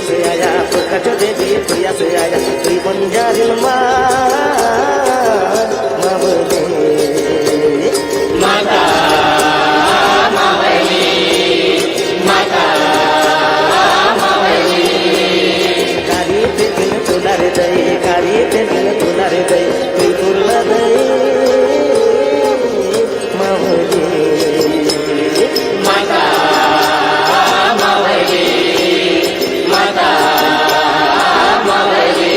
से आया पुरखा जो दे दिए प्रिया से आया तुई बंजारिन मावले माता मावली माता मावली कारी ते दिन तुलार दई कारी ते दिन तुलार दई तुई तुला दई मावले माता मावली माता मावली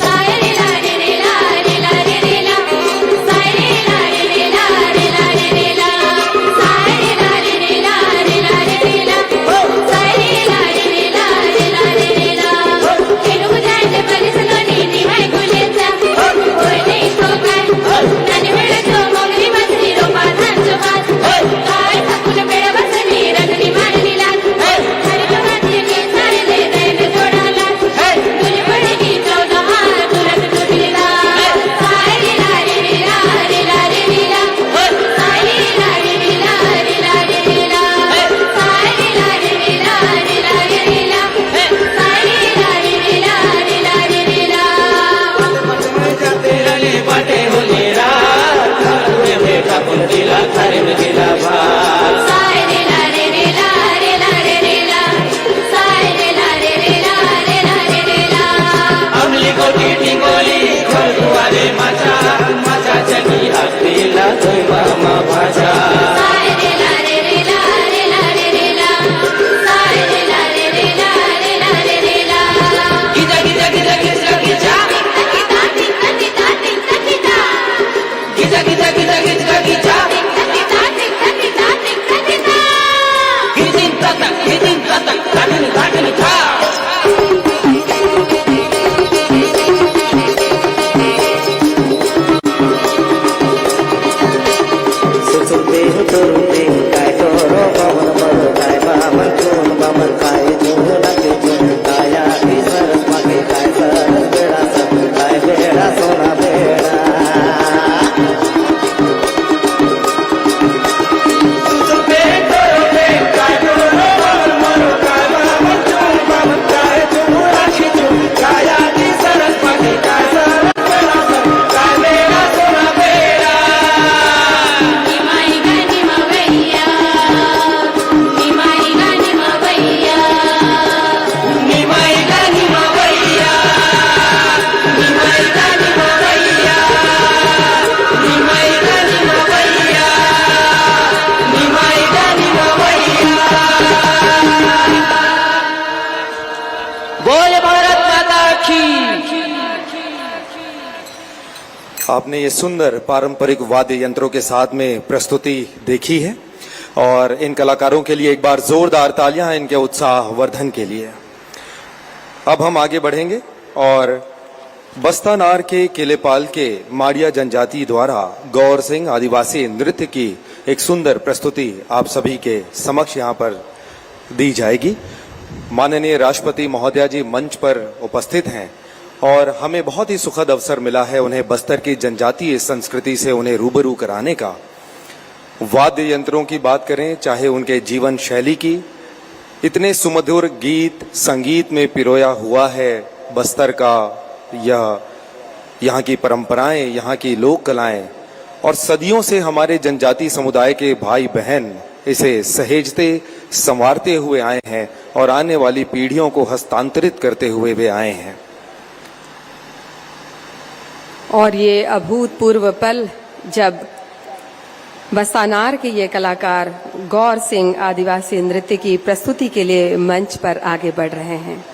सायरे ला रे रे ला रे ला रे रे ला सायरे ला रे रे ला रे ला रे रे ला सायरे ला रे रे ला रे ला रे रे ला सायरे ला रे रे ला रे ला रे रे ला केनु बुझायचे परिसलोनी निहाय गुलेचा होय नाही तो काय नाने वेळेचो मोगरी बसली रोपा धानचो भात काय थकून बेड बसली रगणी मारली लाट हरी प्रभाती के सारे ले दैन जोडाला तुझी पडगी 14 हार तुरत तुटलीला सायरी ला रे रे ला रे ला रे रे ला सायरी ला रे रे ला रे ला रे रे ला सायरी ला रे रे ला रे ला रे रे ला सायरी ला रे रे ला रे ला रे रे ला तेरले पाटे होले रात तुझे बेटा पुंतीला खारीन दिला भात सायरी ला रे रे ला रे ला रे रे ला सायरी ला रे रे ला रे ला रे रे ला अमली गोटी टिंगोली खोलुवाले माझा माझा चनी हातीला तोय मामा भाजा सायरी ला रे रे ला रे ला रे रे ला सायरी ला रे रे ला रे ला रे रे ला गिजा गिजा गिजा गिजा गिजा टिंका टिंका टिंका टिंका टिंका गिजा गिजा गिजा गिजा गिजा टिंका टिंका टिंका टिंका टिंका गिजिन ततक काटून काटून खा सुचते तुरते काय तोरो पवन बल काय बामन चोन बामन काय चोन लागे चोन काया की सरस मागे काय सरस बेडा सब काय बेडा सोना बेडा सुचते तोरते काय तोरो मन काय बामन चोन बामन काय चोन राशी चोन काया की सरस मागे काय सरस बेडा सब काय बेडा सोना बेडा निमाई गानी मवैया निमाई गानी मवैया निमाई गानी मवैया निमाई गानी मवैया निमाई गानी मवैया निमाई गानी मवैया बोल भारत माता की आपने ये सुंदर पारंपरिक वाद्य यंत्रों के साथ में प्रस्तुति देखी है और इन कलाकारों के लिए एक बार जोरदार तालियां हैं इनके उत्साह वर्धन के लिए। अब हम आगे बढ़ेंगे और बस्तानार के किलेपाल के माड़िया जनजाति द्वारा गौर सिंह आदिवासी नृत्य की एक सुंदर प्रस्तुति आप सभी के समक्ष यहाँ पर दी जाएगी। माननीय राष्ट्रपति महोदया जी मंच पर उपस्थित हैं और हमें बहुत ही सुखद अवसर मिला है उन्हें बस्तर की जनजातीय संस्कृति से उन्हें रूबरू कराने का। वाद्य यंत्रों की बात करें चाहे उनके जीवन शैली की, इतने सुमधुर गीत संगीत में पिरोया हुआ है बस्तर का यह यहाँ की परंपराएं, यहाँ की लोक कलाएं और सदियों से हमारे जनजाति समुदाय के भाई बहन इसे सहेजते संवारते हुए आए हैं और आने वाली पीढ़ियों को हस्तांतरित करते हुए वे आए हैं। और ये अभूतपूर्व पल जब बस्तानार के ये कलाकार गौर सिंह आदिवासी नृत्य की प्रस्तुति के लिए मंच पर आगे बढ़ रहे हैं।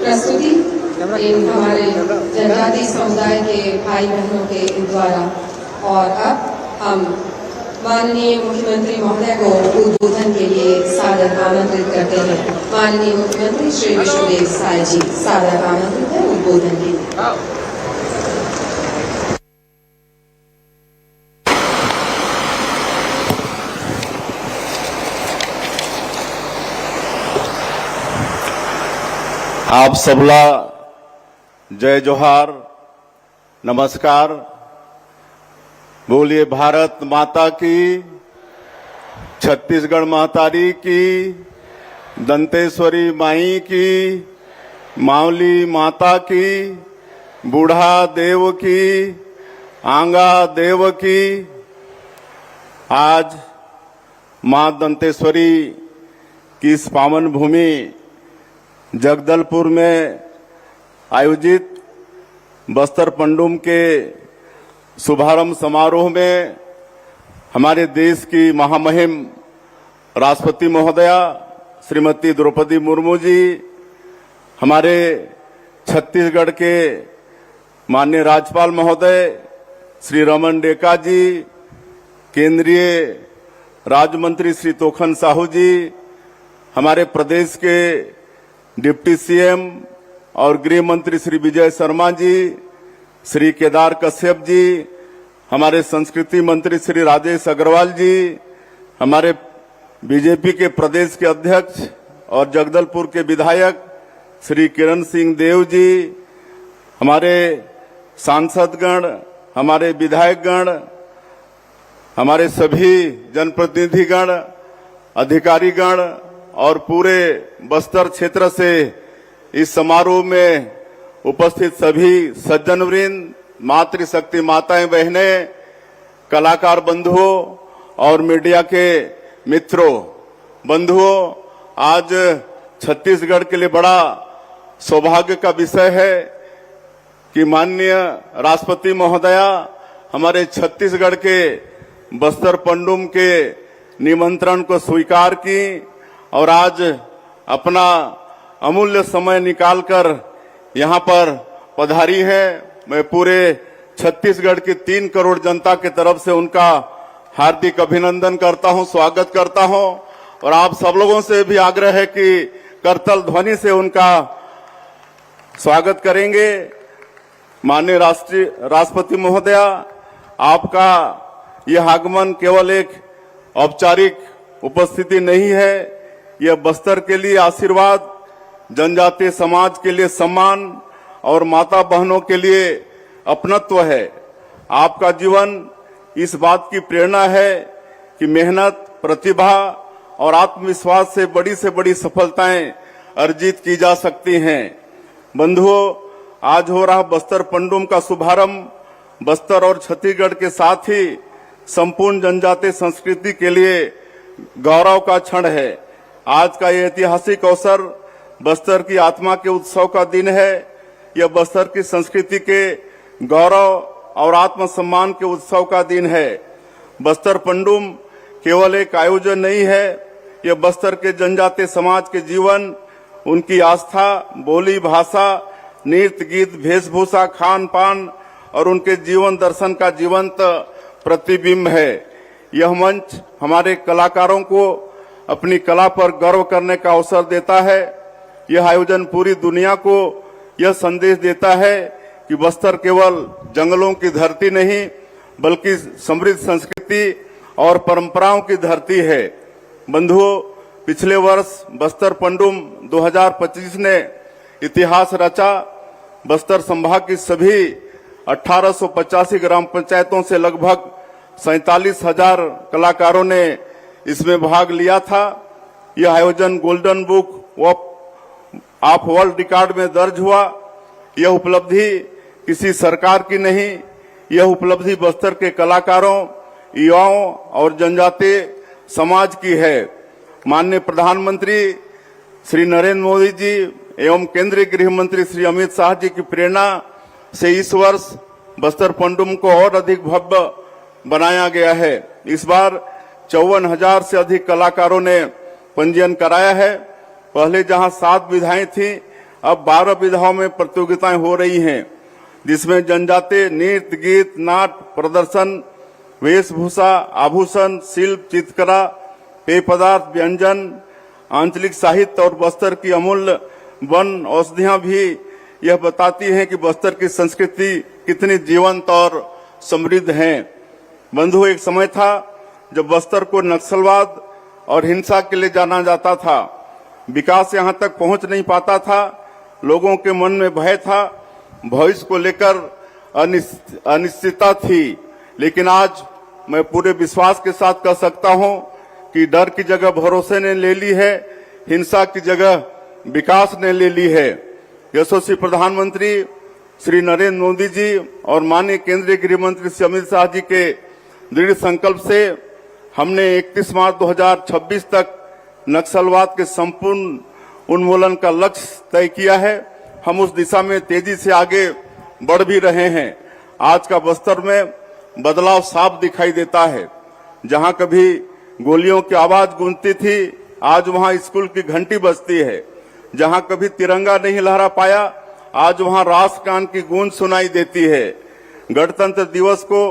प्रस्तुति इन हमारे जनजाति समुदाय के भाई बहनों के द्वारा। और अब हम माननीय मुख्यमंत्री महोदय को उद्बोधन के लिए सादर आमंत्रित करते हैं। माननीय मुख्यमंत्री श्री विष्णुदेव साय जी सादर आमंत्रित है उद्बोधन के लिए। आप सबला जय जोहार, नमस्कार। बोलिए भारत माता की, छत्तीसगढ़ महतारी की, दंतेश्वरी माई की, मावली माता की, बूढ़ा देव की, आंगा देव की। आज मां दंतेश्वरी की इस पावन भूमि जगदलपुर में आयोजित बस्तर पंडुम के शुभारंभ समारोह में हमारे देश की महामहिम राष्ट्रपति महोदया श्रीमती द्रौपदी मुर्मू जी, हमारे छत्तीसगढ़ के माननीय राज्यपाल महोदय श्री रमन डेका जी, केंद्रीय राज्य मंत्री श्री तोखन साहू जी, हमारे प्रदेश के डिप्टी सीएम और गृह मंत्री श्री विजय शर्मा जी, श्री केदार कश्यप जी, हमारे संस्कृति मंत्री श्री राजेश अग्रवाल जी, हमारे बीजेपी के प्रदेश के अध्यक्ष और जगदलपुर के विधायक श्री किरण सिंह देव जी, हमारे सांसदगण, हमारे विधायकगण, हमारे सभी जनप्रतिनिधिगण, अधिकारीगण और पूरे बस्तर क्षेत्र से इस समारोह में उपस्थित सभी सज्जनवृंद, मातृशक्ति माताएं बहनें, कलाकार बंधुओं और मीडिया के मित्रों, बंधुओं, आज छत्तीसगढ़ के लिए बड़ा सौभाग्य का विषय है कि माननीय राष्ट्रपति महोदया हमारे छत्तीसगढ़ के बस्तर पंडुम के निमंत्रण को स्वीकार की और आज अपना अमूल्य समय निकालकर यहाँ पर पधारी है। मैं पूरे छत्तीसगढ़ की 3 करोड़ जनता की तरफ से उनका हार्दिक अभिनंदन करता हूँ, स्वागत करता हूँ और आप सब लोगों से भी आग्रह है कि करतल ध्वनि से उनका स्वागत करेंगे। माननीय राष्ट्रपति महोदया, आपका यह आगमन केवल एक औपचारिक उपस्थिति नहीं है, यह बस्तर के लिए आशीर्वाद, जनजातीय समाज के लिए सम्मान और माता बहनों के लिए अपनत्व है। आपका जीवन इस बात की प्रेरणा है कि मेहनत, प्रतिभा और आत्मविश्वास से बड़ी सफलताएं अर्जित की जा सकती हैं। बंधुओं, आज हो रहा बस्तर पंडुम का शुभारंभ बस्तर और छत्तीसगढ़ के साथ ही संपूर्ण जनजातीय संस्कृति के लिए गौरव का क्षण है। आज का ये ऐतिहासिक अवसर बस्तर की आत्मा के उत्सव का दिन है। यह बस्तर की संस्कृति के गौरव और आत्मसम्मान के उत्सव का दिन है। बस्तर पंडुम केवल एक आयोजन नहीं है, यह बस्तर के जनजातीय समाज के जीवन, उनकी आस्था, बोली, भाषा, नृत्य, गीत, वेशभूषा, खान पान और उनके जीवन दर्शन का जीवंत प्रतिबिंब है। यह मंच हमारे कलाकारों को अपनी कला पर गर्व करने का अवसर देता है। यह आयोजन पूरी दुनिया को यह संदेश देता है कि बस्तर केवल जंगलों की धरती नहीं बल्कि समृद्ध संस्कृति और परंपराओं की धरती है। बंधुओं, पिछले वर्ष बस्तर पंडुम 2025 ने इतिहास रचा। बस्तर संभाग की सभी 1885 ग्राम पंचायतों से लगभग 47,000 कलाकारों ने इसमें भाग लिया था। यह आयोजन golden book of world record में दर्ज हुआ। यह उपलब्धि किसी सरकार की नहीं, यह उपलब्धि बस्तर के कलाकारों, युवाओं और जनजातीय समाज की है। माननीय प्रधानमंत्री श्री नरेंद्र मोदी जी एवं केंद्रीय गृह मंत्री श्री अमित शाह जी की प्रेरणा से इस वर्ष बस्तर पंडुम को और अधिक भव्य बनाया गया है। इस बार 54,000 से अधिक कलाकारों ने पंजीयन कराया है। पहले जहां 7 विधाएं थी, अब 12 विधाओं में प्रतियोगिताएं हो रही हैं, जिसमें जनजातीय नृत्य, गीत, नाट्य, प्रदर्शन, वेशभूषा, आभूषण, शिल्प, चित्रकला, पेय पदार्थ, व्यंजन, आंचलिक साहित्य और बस्तर की अमूल्य वन औषधियां भी यह बताती हैं कि बस्तर की संस्कृति कितनी जीवंत और समृद्ध है। बंधु, एक समय था जब बस्तर को नक्सलवाद और हिंसा के लिए जाना जाता था। विकास यहां तक पहुंच नहीं पाता था। लोगों के मन में भय था, भविष्य को लेकर अनिश्चितता थी। लेकिन आज मैं पूरे विश्वास के साथ कह सकता हूं कि डर की जगह भरोसे ने ले ली है, हिंसा की जगह विकास ने ले ली है। यशस्वी प्रधानमंत्री श्री नरेंद्र मोदी जी और माननीय केंद्रीय गृह मंत्री श्री अमित शाह जी के दृढ़ संकल्प से हमने 31 मार्च 2026 तक नक्सलवाद के संपूर्ण उन्मूलन का लक्ष्य तय किया है। हम उस दिशा में तेजी से आगे बढ़ भी रहे हैं। आज का बस्तर में बदलाव साफ दिखाई देता है। जहां कभी गोलियों की आवाज गूंजती थी, आज वहां स्कूल की घंटी बजती है। जहां कभी तिरंगा नहीं लहरा पाया, आज वहां राष्ट्रगान की गूंज सुनाई देती है। गणतंत्र दिवस को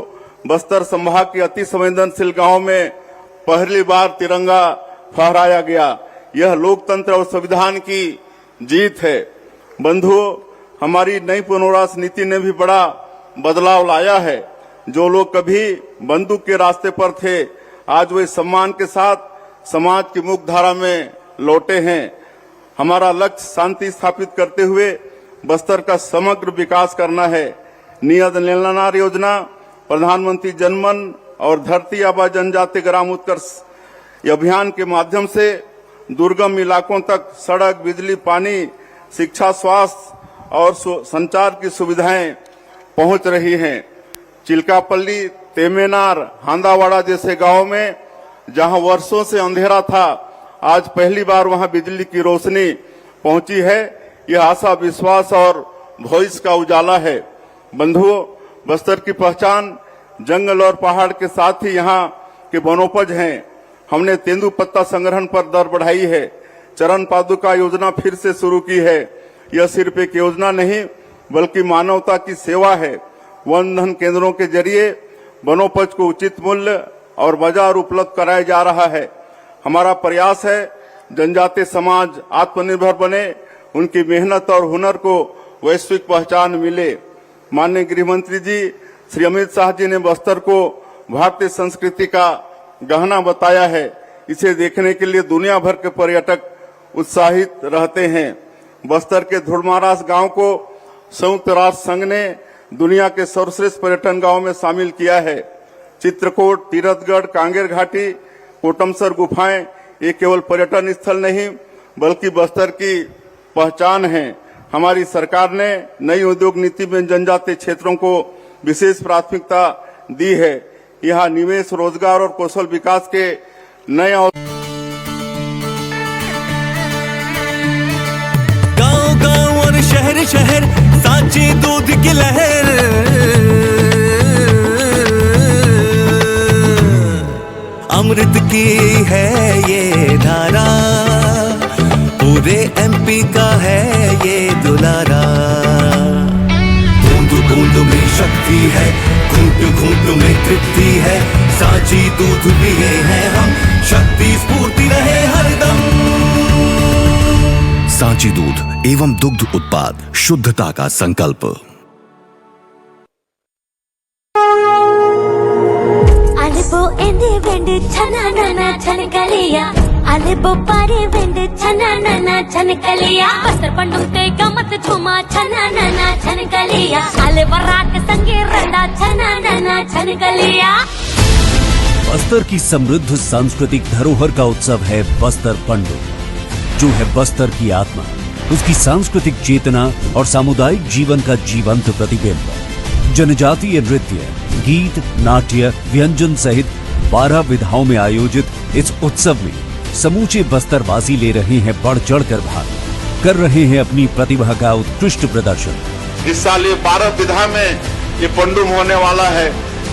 बस्तर संभाग के अति संवेदनशील गांव में पहली बार तिरंगा फहराया गया। यह लोकतंत्र और संविधान की जीत है। बंधुओं, हमारी नई पुनर्वास नीति ने भी बड़ा बदलाव लाया है। जो लोग कभी बंदूक के रास्ते पर थे, आज वे सम्मान के साथ समाज की मुख्य धारा में लौटे हैं। हमारा लक्ष्य शांति स्थापित करते हुए बस्तर का समग्र विकास करना है। नियत नीलनार योजना, प्रधानमंत्री जनमन और धरती आबा जनजातीय ग्राम उत्कर्ष अभियान के माध्यम से दुर्गम इलाकों तक सड़क, बिजली, पानी, शिक्षा, स्वास्थ्य और संचार की सुविधाएं पहुंच रही हैं। चिल्कापल्ली, तेमेनार, हांदावाड़ा जैसे गांवों में जहां वर्षों से अंधेरा था, आज पहली बार वहां बिजली की रोशनी पहुंची है। यह आशा, विश्वास और भविष्य का उजाला है। बंधुओं, बस्तर की पहचान जंगल और पहाड़ के साथ ही यहाँ के वनोपज हैं। हमने तेंदुपत्ता संग्रहण पर दर बढ़ाई है। चरण पादुका योजना फिर से शुरू की है। यह सिर्फ एक योजना नहीं बल्कि मानवता की सेवा है। वन धन केंद्रों के जरिए वनोपज को उचित मूल्य और बाजार उपलब्ध कराया जा रहा है। हमारा प्रयास है जनजातीय समाज आत्मनिर्भर बने, उनकी मेहनत और हुनर को वैश्विक पहचान मिले। माननीय गृह मंत्री जी श्री अमित शाह जी ने बस्तर को भारतीय संस्कृति का गहना बताया है। इसे देखने के लिए दुनिया भर के पर्यटक उत्साहित रहते हैं। बस्तर के धुड़मारास गांव को संयुक्त राष्ट्र संघ ने दुनिया के सर्वश्रेष्ठ पर्यटन गांव में शामिल किया है। चित्रकूट, तीरथगढ़, कांगेर घाटी, कोटमसर गुफाएं ये केवल पर्यटन स्थल नहीं बल्कि बस्तर की पहचान है। हमारी सरकार ने नई उद्योग नीति में जनजातीय क्षेत्रों को विशेष प्राथमिकता दी है। यहाँ निवेश, रोजगार और कौशल विकास के नए गांव गांव और शहर शहर सांची दूध की लहर, अमृत की है ये धारा, पूरे एमपी का है ये दुलारा। बूंद बूंद में शक्ति है, घूंट घूंट में तृप्ति है, सांची दूध पिए हैं हम, शक्ति स्फूर्ति रहे हरदम। सांची दूध एवं दुग्ध उत्पाद, शुद्धता का संकल्प। अलिबो एंडे वेंडे छना नाना छनकलिया, अलिबो पारे वेंडे छना नाना छनकलिया, बस्तर पंडुते गमत झुमा छना नाना छनकलिया, अलिबो राग संगे रंडा छना नाना छनकलिया। बस्तर की समृद्ध सांस्कृतिक धरोहर का उत्सव है बस्तर पंडु, जो है बस्तर की आत्मा, उसकी सांस्कृतिक चेतना और सामुदायिक जीवन का जीवंत प्रतिबिंब। जनजातीय नृत्य, गीत, नाट्य, व्यंजन सहित 12 विधाओं में आयोजित इस उत्सव में समूचे बस्तरवासी ले रहे हैं बढ़ चढ़कर भाग, कर रहे हैं अपनी प्रतिभा का उत्कृष्ट प्रदर्शन। इस साल ये 12 विधा में ये पंडुम होने वाला है,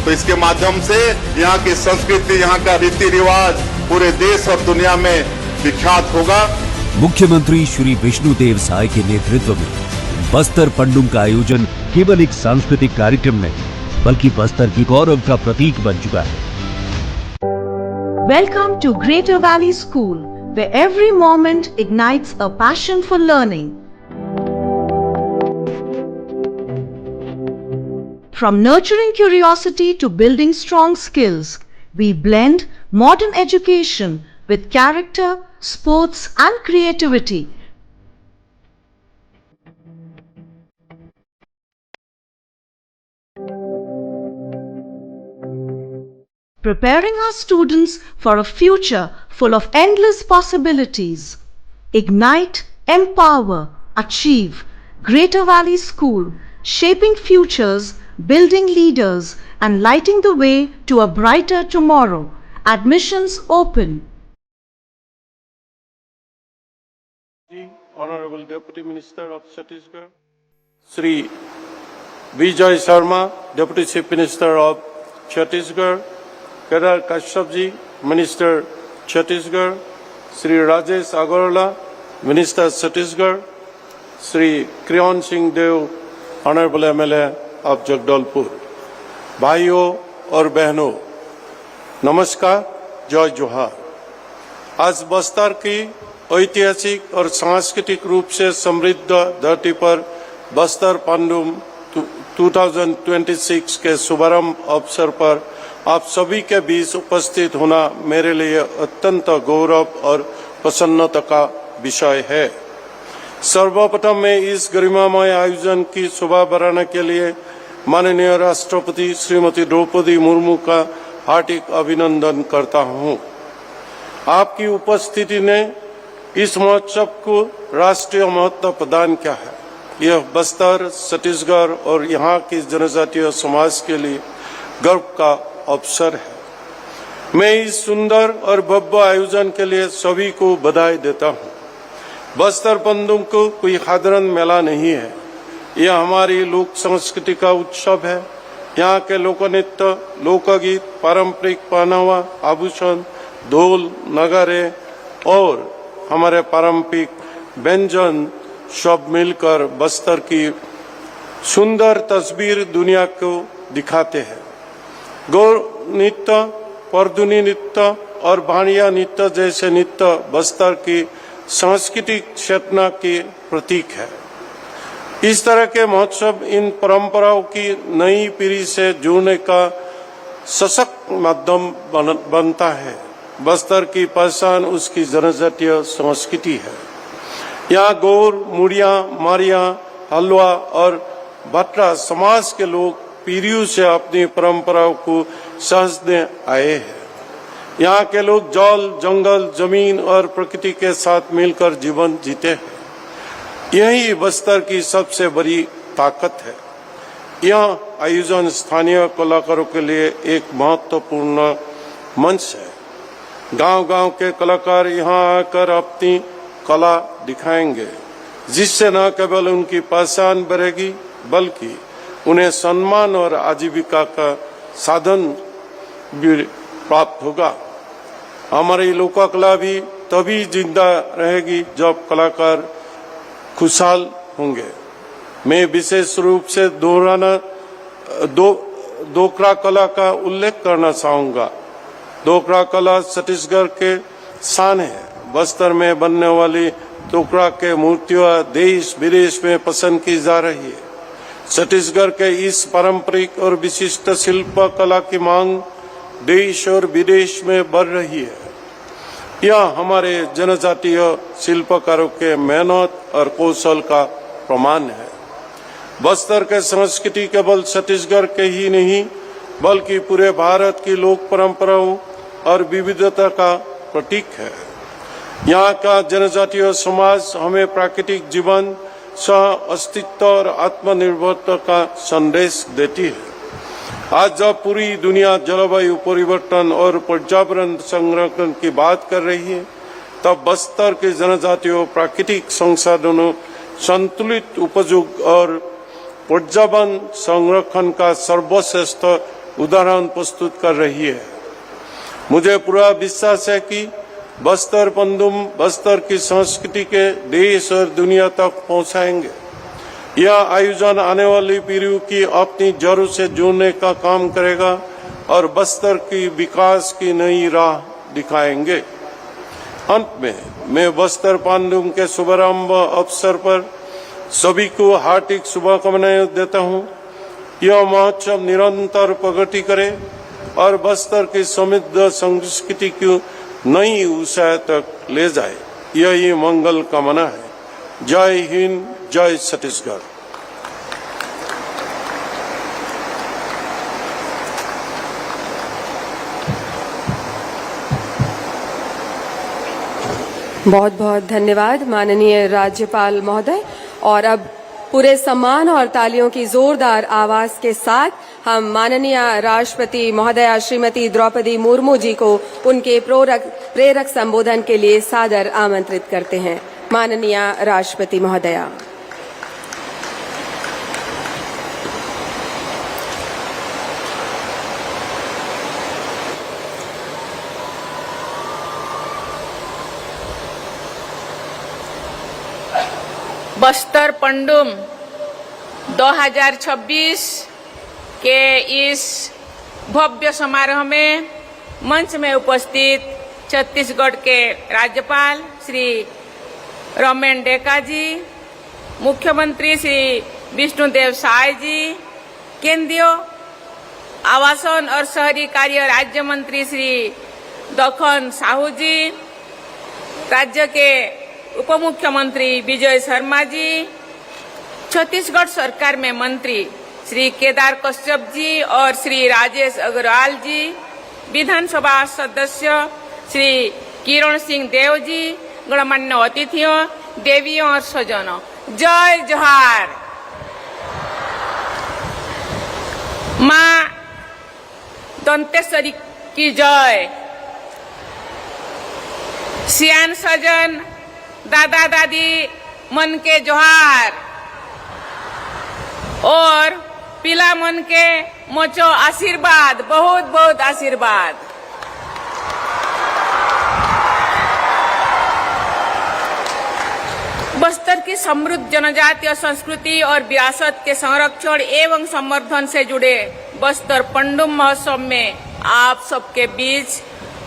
तो इसके माध्यम से यहाँ की संस्कृति, यहाँ का रीति रिवाज पूरे देश और दुनिया में विख्यात होगा। मुख्यमंत्री श्री विष्णुदेव साय के नेतृत्व में बस्तर पंडुम का आयोजन केवल एक सांस्कृतिक कार्यक्रम नहीं बल्कि बस्तर की गौरव का प्रतीक बन चुका है। Welcome to Greater Valley School, where every moment ignites a passion for learning. From nurturing curiosity to building strong skills, we blend modern education with character, sports, and creativity. Preparing our students for a future full of endless possibilities. Ignite, empower, achieve. Greater Valley School, shaping futures, building leaders, and lighting the way to a brighter tomorrow. Admissions open. Honorable Deputy Minister of Chhattisgarh, Sri Vijay Sharma, Deputy Chief Minister of Chhattisgarh, Kedar Kashyap ji, Minister Chhattisgarh, Sri Rajesh Agarwala, Minister Chhattisgarh, Sri Kriyon Singh Dev, Honorable MLA of Jagdalpur, भाइयों और बहनों, नमस्कार, जय जोहार। आज बस्तर की ऐतिहासिक और सांस्कृतिक रूप से समृद्ध धरती पर बस्तर पंडुम 2026 के शुभारंभ अवसर पर आप सभी के बीच उपस्थित होना मेरे लिए अत्यंत गौरव और प्रसन्नता का विषय है। सर्वप्रथम मैं इस गरिमामय आयोजन की शोभा बढ़ाने के लिए माननीय राष्ट्रपति श्रीमती द्रौपदी मुर्मू का हार्दिक अभिनंदन करता हूं। आपकी उपस्थिति ने इस महोत्सव को राष्ट्रीय महत्व प्रदान किया है। यह बस्तर, छत्तीसगढ़ और यहाँ की जनजातीय समाज के लिए गर्व का अवसर है। मैं इस सुंदर और भव्य आयोजन के लिए सभी को बधाई देता हूँ। बस्तर पंडुम को कोई साधारण मेला नहीं है, यह हमारी लोक संस्कृति का उत्सव है। यहाँ के लोक नृत्य, लोकगीत, पारंपरिक पहनावा, आभूषण, ढोल, नगारे और हमारे पारंपरिक व्यंजन सब मिलकर बस्तर की सुंदर तस्वीर दुनिया को दिखाते हैं। गौर नृत्य, परधुनी नृत्य और भाणिया नृत्य जैसे नृत्य बस्तर की सांस्कृतिक चेतना के प्रतीक है। इस तरह के महोत्सव इन परंपराओं की नई पीढ़ी से जोड़ने का सशक्त माध्यम बनता है। बस्तर की पहचान उसकी जनजातीय संस्कृति है। यहाँ गौर, मुड़िया, मारिया, हलवा और भट्टा समाज के लोग पीढ़ियों से अपनी परंपराओं को सहेजने आए हैं। यहाँ के लोग जल, जंगल, जमीन और प्रकृति के साथ मिलकर जीवन जीते हैं। यही बस्तर की सबसे बड़ी ताकत है। यह आयोजन स्थानीय कलाकारों के लिए एक महत्वपूर्ण मंच है। गांव-गांव के कलाकार यहाँ आकर अपनी कला दिखाएंगे, जिससे न केवल उनकी पहचान बढ़ेगी बल्कि उन्हें सम्मान और आजीविका का साधन भी प्राप्त होगा। हमारी लोक कला भी तभी जिंदा रहेगी जब कलाकार खुशहाल होंगे। मैं विशेष रूप से डोकरा कला का उल्लेख करना चाहूँगा। डोकरा कला छत्तीसगढ़ के शान है। बस्तर में बनने वाली डोकरा के मूर्तियाँ देश विदेश में पसंद की जा रही है। छत्तीसगढ़ के इस पारंपरिक और विशिष्ट शिल्प कला की मांग देश और विदेश में बढ़ रही है। यह हमारे जनजातीय शिल्पकारों के मेहनत और कौशल का प्रमाण है। बस्तर के संस्कृति केवल छत्तीसगढ़ के ही नहीं बल्कि पूरे भारत की लोक परंपराओं और विविधता का प्रतीक है। यहाँ का जनजातीय समाज हमें प्राकृतिक जीवन, सह अस्तित्व और आत्मनिर्भरता का संदेश देती है। आज जब पूरी दुनिया जलवायु परिवर्तन और पर्यावरण संरक्षण की बात कर रही है, तब बस्तर के जनजातियों प्राकृतिक संसाधनों, संतुलित उपयोग और पर्यावरण संरक्षण का सर्वश्रेष्ठ उदाहरण प्रस्तुत कर रही है। मुझे पूरा विश्वास है कि बस्तर पंडुम बस्तर की संस्कृति के देश और दुनिया तक पहुंचाएंगे। यह आयोजन आने वाली पीढ़ियों की अपनी जड़ों से जोड़ने का काम करेगा और बस्तर की विकास की नई राह दिखाएंगे। अंत में मैं बस्तर पांडुम के शुभारंभ अवसर पर सभी को हार्दिक शुभकामनाएं देता हूं। यह महोत्सव निरंतर प्रगति करे और बस्तर की समृद्ध संस्कृति को नई ऊंचाई तक ले जाए, यही मंगल कामना है। जय हिंद, जय छत्तीसगढ़। बहुत बहुत धन्यवाद माननीय राज्यपाल महोदय। और अब पूरे सम्मान और तालियों की जोरदार आवाज के साथ हम माननीय राष्ट्रपति महोदया श्रीमती द्रौपदी मुर्मू जी को उनके प्रेरक संबोधन के लिए सादर आमंत्रित करते हैं। माननीय राष्ट्रपति महोदया। बस्तर पंडुम 2026 के इस भव्य समारोह में मंच में उपस्थित छत्तीसगढ़ के राज्यपाल श्री रमेन डेका जी, मुख्यमंत्री श्री विष्णुदेव साय जी, केंद्रीय आवासन और शहरी कार्य राज्य मंत्री श्री दखन साहू जी, राज्य के उप मुख्यमंत्री विजय शर्मा जी, छत्तीसगढ़ सरकार में मंत्री श्री केदार कश्यप जी और श्री राजेश अग्रवाल जी, विधानसभा सदस्य श्री किरण सिंह देव जी, गणमान्य अतिथियों, देवियों और स्वजनों, जय जोहार। माँ दंतेश्वरी की जय। सियान सजन, दादा दादी मन के जोहार और पीला मन के मोचो आशीर्वाद, बहुत बहुत आशीर्वाद। बस्तर की समृद्ध जनजातीय संस्कृति और विरासत के संरक्षण एवं संवर्धन से जुड़े बस्तर पंडुम महोत्सव में आप सबके बीच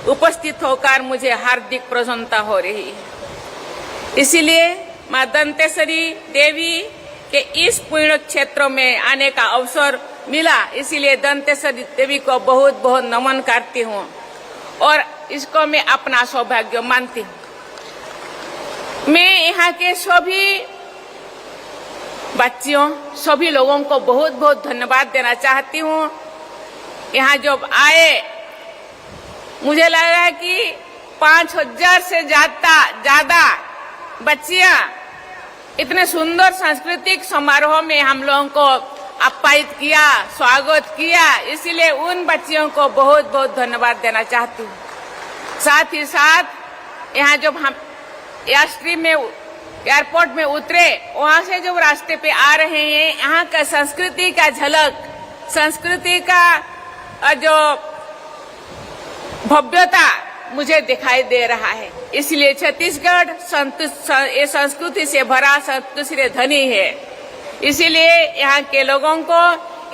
उपस्थित होकर मुझे हार्दिक प्रसन्नता हो रही है। इसीलिए मां दंतेश्वरी देवी के इस पुण्य क्षेत्र में आने का अवसर मिला, इसीलिए दंतेश्वरी देवी को बहुत बहुत नमन करती हूँ और इसको मैं अपना सौभाग्य मानती हूँ। मैं यहाँ के सभी बच्चियों, सभी लोगों को बहुत बहुत धन्यवाद देना चाहती हूँ। यहाँ जब आए मुझे लग रहा है कि 5000 से ज्यादा बच्चियां इतने सुंदर सांस्कृतिक समारोह में हम लोगों को आप्यायित किया, स्वागत किया, इसीलिए उन बच्चियों को बहुत बहुत धन्यवाद देना चाहती हूँ। साथ ही साथ यहाँ जब हम एयरपोर्ट में उतरे, वहाँ से जब रास्ते पे आ रहे हैं, यहाँ का संस्कृति का झलक, संस्कृति का जो भव्यता मुझे दिखाई दे रहा है। इसलिए छत्तीसगढ़ संस्कृति से भरा, संस्कृति से धनी है। इसीलिए यहाँ के लोगों को,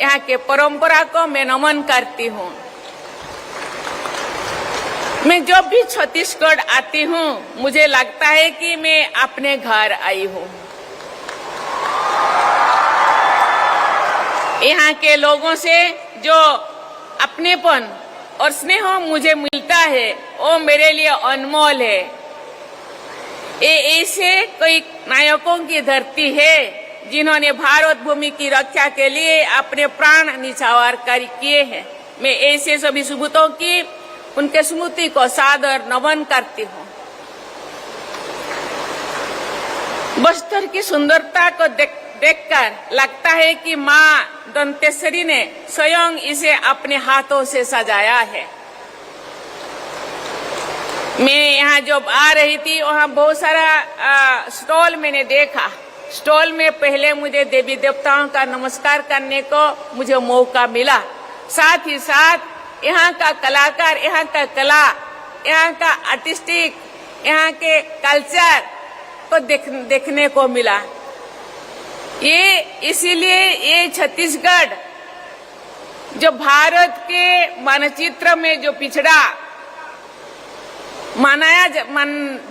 यहाँ के परंपरा को मैं नमन करती हूँ। मैं जब भी छत्तीसगढ़ आती हूँ, मुझे लगता है कि मैं अपने घर आई हूँ। यहाँ के लोगों से जो अपनेपन और स्नेह मुझे मिलता है, वो मेरे लिए अनमोल है। ये ऐसे कई नायकों की धरती है जिन्होंने भारत भूमि की रक्षा के लिए अपने प्राण न्यौछावर किए हैं। मैं ऐसे सभी सुपूतों की, उनके स्मृति को सादर नमन करती हूँ। बस्तर की सुंदरता को देखकर लगता है कि माँ दंतेश्वरी ने स्वयं इसे अपने हाथों से सजाया है। मैं यहाँ जब आ रही थी, वहाँ बहुत सारा स्टॉल मैंने देखा। स्टॉल में पहले मुझे देवी देवताओं का नमस्कार करने को मुझे मौका मिला। साथ ही साथ यहाँ का कलाकार, यहाँ का कला, यहाँ का आर्टिस्टिक यहाँ के कल्चर को देखने को मिला। ये इसीलिए ये छत्तीसगढ़ जो भारत के मानचित्र में जो पिछड़ा मान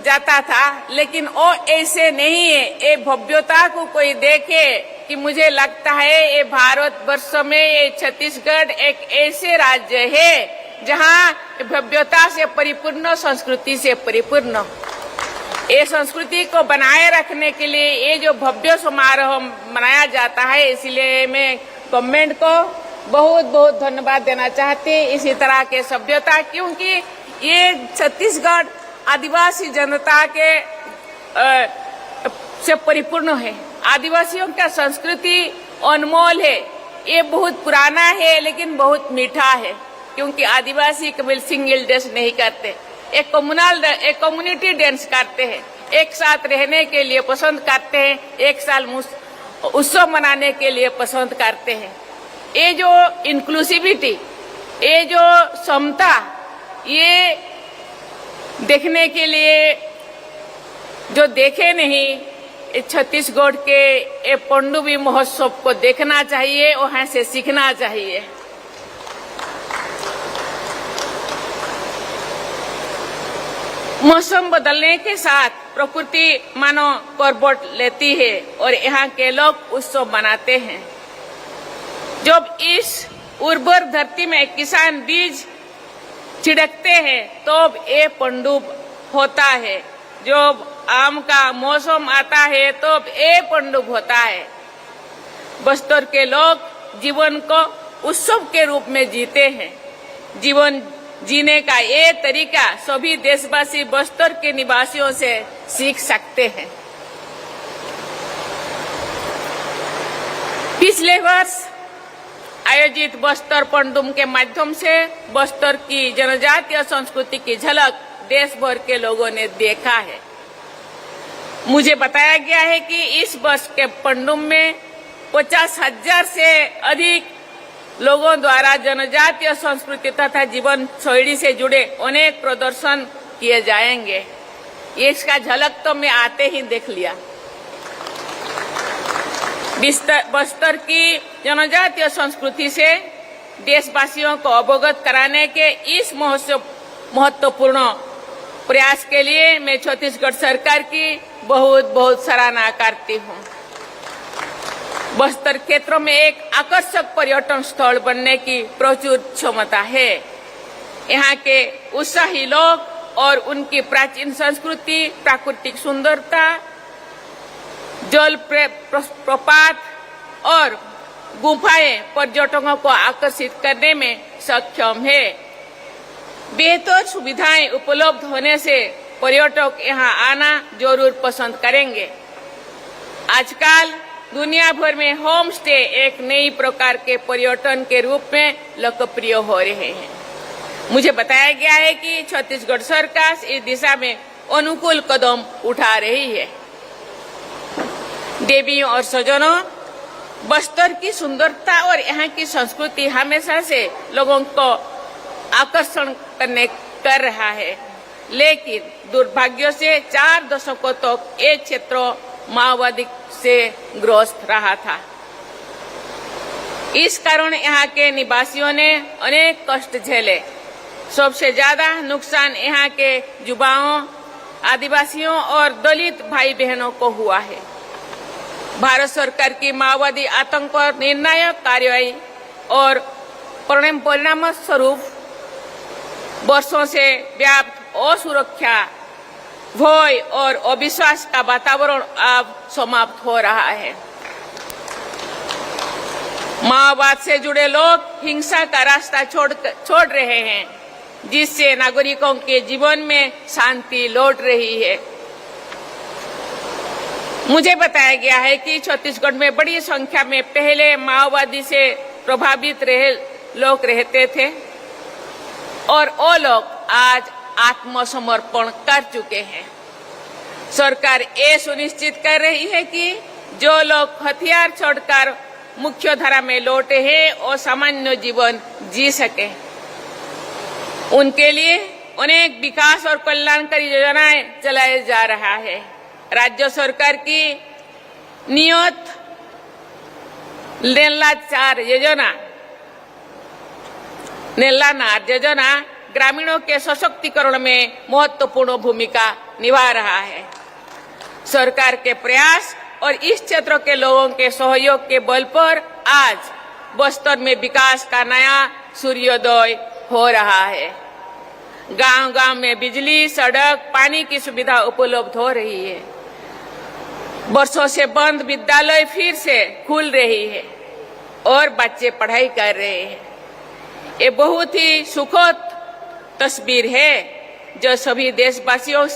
जाता था, लेकिन वो ऐसे नहीं है। ये भव्यता को कोई देखे कि मुझे लगता है ये भारत वर्ष में ये छत्तीसगढ़ एक ऐसे राज्य है जहाँ भव्यता से परिपूर्ण, संस्कृति से परिपूर्ण। ये संस्कृति को बनाए रखने के लिए ये जो भव्य समारोह मनाया जाता है, इसलिए मैं गवर्नमेंट को बहुत बहुत धन्यवाद देना चाहती हूँ इसी तरह के सभ्यता, क्योंकि ये छत्तीसगढ़ आदिवासी जनता के से परिपूर्ण है। आदिवासियों का संस्कृति अनमोल है, ये बहुत पुराना है लेकिन बहुत मीठा है, क्योंकि आदिवासी केवल सिंगल डांस नहीं करते, एक कम्युनिटी डांस करते हैं, एक साथ रहने के लिए पसंद करते हैं, एक साल उत्सव मनाने के लिए पसंद करते हैं। ये जो इंक्लूसिविटी, ये जो समता, ये देखने के लिए जो देखे नहीं, छत्तीसगढ़ के ये पनडुब्बी महोत्सव को देखना चाहिए, वहां से सीखना चाहिए। मौसम बदलने के साथ प्रकृति मानो करवट लेती है और यहाँ के लोग उत्सव मनाते हैं। जब इस उर्वर धरती में किसान बीज छिड़कते हैं तब ये पनडुब्बी होता है। जब आम का मौसम आता है तब ये पनडुब्बी होता है। बस्तर के लोग जीवन को उत्सव के रूप में जीते हैं। जीवन जीने का ये तरीका सभी देशवासी बस्तर के निवासियों से सीख सकते हैं। पिछले वर्ष आयोजित बस्तर पनडुब्बी के माध्यम से बस्तर की जनजातीय संस्कृति की झलक देश भर के लोगों ने देखा है। मुझे बताया गया है कि इस वर्ष के पनडुब्बी में 50,000 से अधिक लोगों द्वारा जनजातीय संस्कृति तथा जीवन शैली से जुड़े अनेक प्रदर्शन किए जाएंगे। इसका झलक तो मैं आते ही देख लिया। बस्तर की जनजातीय संस्कृति से देशवासियों को अवगत कराने के इस महत्वपूर्ण प्रयास के लिए मैं छत्तीसगढ़ सरकार की बहुत बहुत सराहना करती हूँ। बस्तर क्षेत्र में एक आकर्षक पर्यटन स्थल बनने की प्रचुर क्षमता है। यहाँ के उत्साही लोग और उनकी प्राचीन संस्कृति, प्राकृतिक सुंदरता, जल प्रपात और गुफाएं पर्यटकों को आकर्षित करने में सक्षम है। बेहतर सुविधाएं उपलब्ध होने से पर्यटक यहाँ आना जरूर पसंद करेंगे। आजकल दुनिया भर में होम स्टे एक नई प्रकार के पर्यटन के रूप में लोकप्रिय हो रहे हैं। मुझे बताया गया है कि छत्तीसगढ़ सरकार इस दिशा में अनुकूल कदम उठा रही है। देवियों और सज्जनों, बस्तर की सुंदरता और यहाँ की संस्कृति हमेशा से लोगों को आकर्षण कर रहा है, लेकिन दुर्भाग्य से 4 दशकों तक ये क्षेत्र माओवादी से ग्रस्त रहा था। इस कारण यहाँ के निवासियों ने अनेक कष्ट झेले। सबसे ज्यादा नुकसान यहाँ के युवाओं, आदिवासियों और दलित भाई बहनों को हुआ है। भारत सरकार की माओवादी आतंक पर निर्णायक कार्रवाई और परिणाम स्वरूप वर्षों से व्याप्त असुरक्षा, भय और अविश्वास का वातावरण अब समाप्त हो रहा है। माओवाद से जुड़े लोग हिंसा का रास्ता छोड़ रहे हैं, जिससे नागरिकों के जीवन में शांति लौट रही है। मुझे बताया गया है कि छत्तीसगढ़ में बड़ी संख्या में पहले माओवादी से प्रभावित लोग रहते थे और वो लोग आज आत्मसमर्पण कर चुके हैं। सरकार ये सुनिश्चित कर रही है कि जो लोग हथियार छोड़कर मुख्य धारा में लौटे हैं और सामान्य जीवन जी सके। उनके लिए अनेक विकास और कल्याणकारी योजनाएं चलाया जा रहा है। राज्य सरकार की नियत नेला नार योजना ग्रामीणों के सशक्तिकरण में महत्वपूर्ण भूमिका निभा रहा है। सरकार के प्रयास और इस क्षेत्र के लोगों के सहयोग के बल पर आज बस्तर में विकास का नया सूर्योदय हो रहा है। गांव-गांव में बिजली, सड़क, पानी की सुविधा उपलब्ध हो रही है। वर्षों से बंद विद्यालय फिर से खुल रही है और बच्चे पढ़ाई कर रहे हैं। ये बहुत ही सुखद तस्वीर है जो सभी देशवासियों